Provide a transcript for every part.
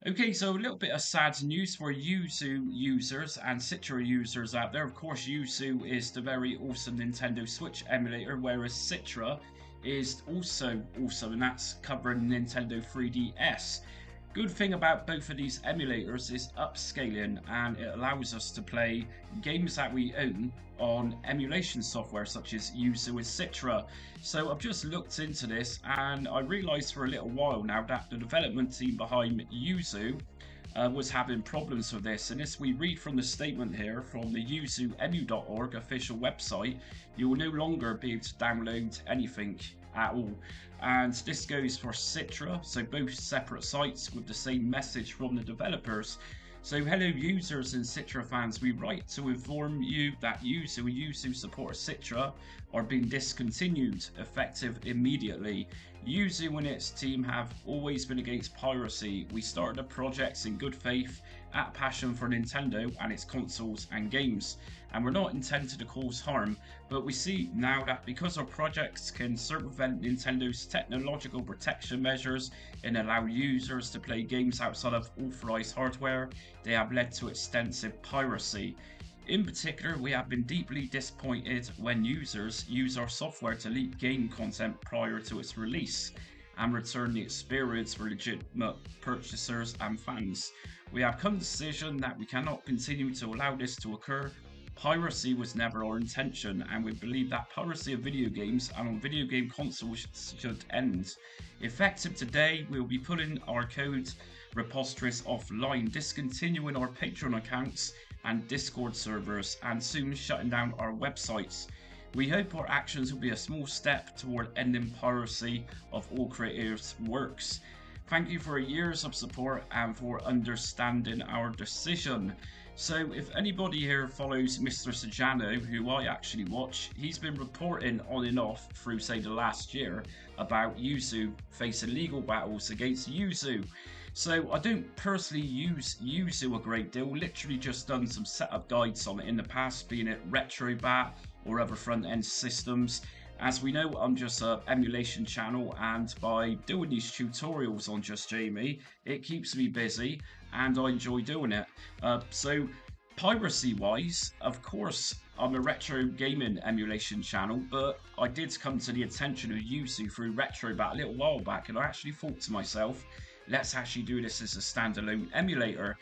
Okay, so a little bit of sad news for Yuzu users and Citra users out there. Of course, Yuzu is the very awesome Nintendo Switch emulator, whereas Citra is also awesome, and that's covering Nintendo 3DS. Good thing about both of these emulators is upscaling, and it allows us to play games that we own on emulation software such as Yuzu and Citra. So I've just looked into this, and I realised for a little while now that the development team behind Yuzu was having problems with this. And as we read from the statement here from the yuzuremu.org official website, you will no longer be able to download anything at all. And this goes for Citra, so both separate sites with the same message from the developers. So hello users and Citra fans, we write to inform you that Yuzu and Yuzu support Citra are being discontinued, effective immediately. Yuzu and its team have always been against piracy. We started the projects in good faith, at passion for Nintendo and its consoles and games, and we're not intended to cause harm, but we see now that because our projects can circumvent Nintendo's technological protection measures and allow users to play games outside of authorized hardware, they have led to extensive piracy. In particular, we have been deeply disappointed when users use our software to leak game content prior to its release and return the experience for legitimate purchasers and fans. We have come to the decision that we cannot continue to allow this to occur. Piracy was never our intention, and we believe that piracy of video games and on video game consoles should end. Effective today, we will be putting our code repositories offline, discontinuing our Patreon accounts and Discord servers, and soon shutting down our websites. We hope our actions will be a small step toward ending piracy of all creators' works. Thank you for years of support and for understanding our decision. So if anybody here follows Mr. Sajano, who I actually watch, he's been reporting on and off through say the last year about Yuzu facing legal battles against Yuzu. So I don't personally use Yuzu a great deal, literally just done some setup guides on it in the past, being it RetroBat or other front-end systems. As we know, I'm just an emulation channel, and by doing these tutorials on Just Jamie, it keeps me busy and I enjoy doing it. So piracy-wise, of course, I'm a retro gaming emulation channel, but I did come to the attention of Yuzu through RetroBat a little while back, and I actually thought to myself, let's actually do this as a standalone emulator.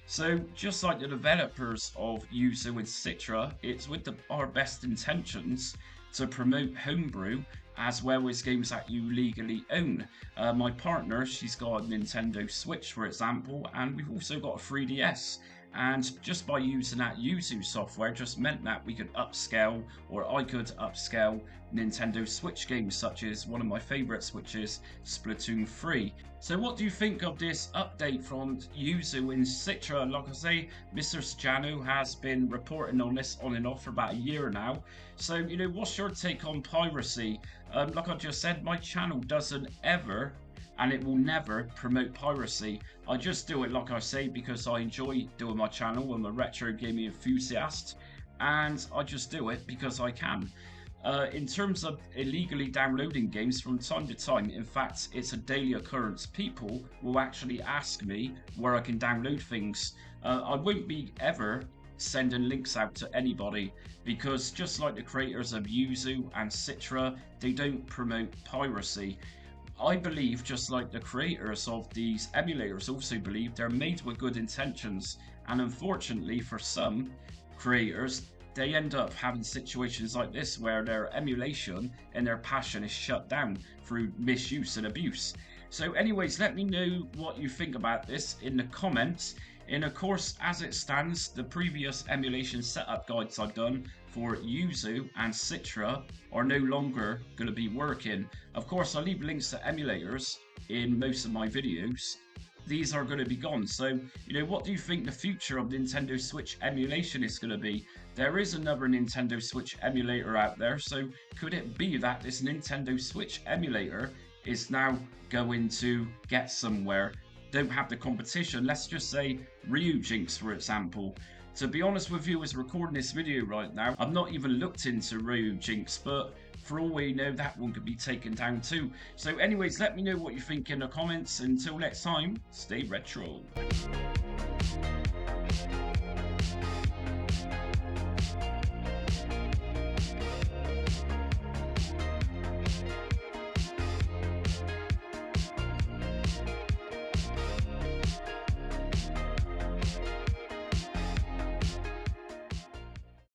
So just like the developers of Yuzu and Citra, it's with our best intentions to promote homebrew as well as games that you legally own. My partner, she's got a Nintendo Switch, for example, and we've also got a 3DS. And just by using that Yuzu software just meant that we could upscale, or I could upscale Nintendo Switch games, such as one of my favourites, which is Splatoon 3. So what do you think of this update from Yuzu and Citra? Like I say, Mr. Sajano has been reporting on this on and off for about a year now. So, what's your take on piracy? Like I just said, my channel doesn't ever and it will never promote piracy. I just do it, like I say, because I enjoy doing my channel. I'm a retro gaming enthusiast, and I just do it because I can. In terms of illegally downloading games from time to time, in fact, it's a daily occurrence. People will actually ask me where I can download things. I won't be ever sending links out to anybody, because just like the creators of Yuzu and Citra, they don't promote piracy. I believe, just like the creators of these emulators also believe, they're made with good intentions, and unfortunately for some creators, they end up having situations like this where their emulation and their passion is shut down through misuse and abuse. So anyways, let me know what you think about this in the comments. And of course, as it stands, the previous emulation setup guides I've done for Yuzu and Citra are no longer going to be working. Of course, I leave links to emulators in most of my videos. These are going to be gone. So, what do you think the future of Nintendo Switch emulation is going to be? There is another Nintendo Switch emulator out there, so could it be that this Nintendo Switch emulator is now going to get somewhere? Don't have the competition. Let's just say Ryujinx, for example. To be honest with you, as recording this video right now, I've not even looked into Ryujinx, but for all we know, that one could be taken down too. So anyways, let me know what you think in the comments. Until next time, stay retro.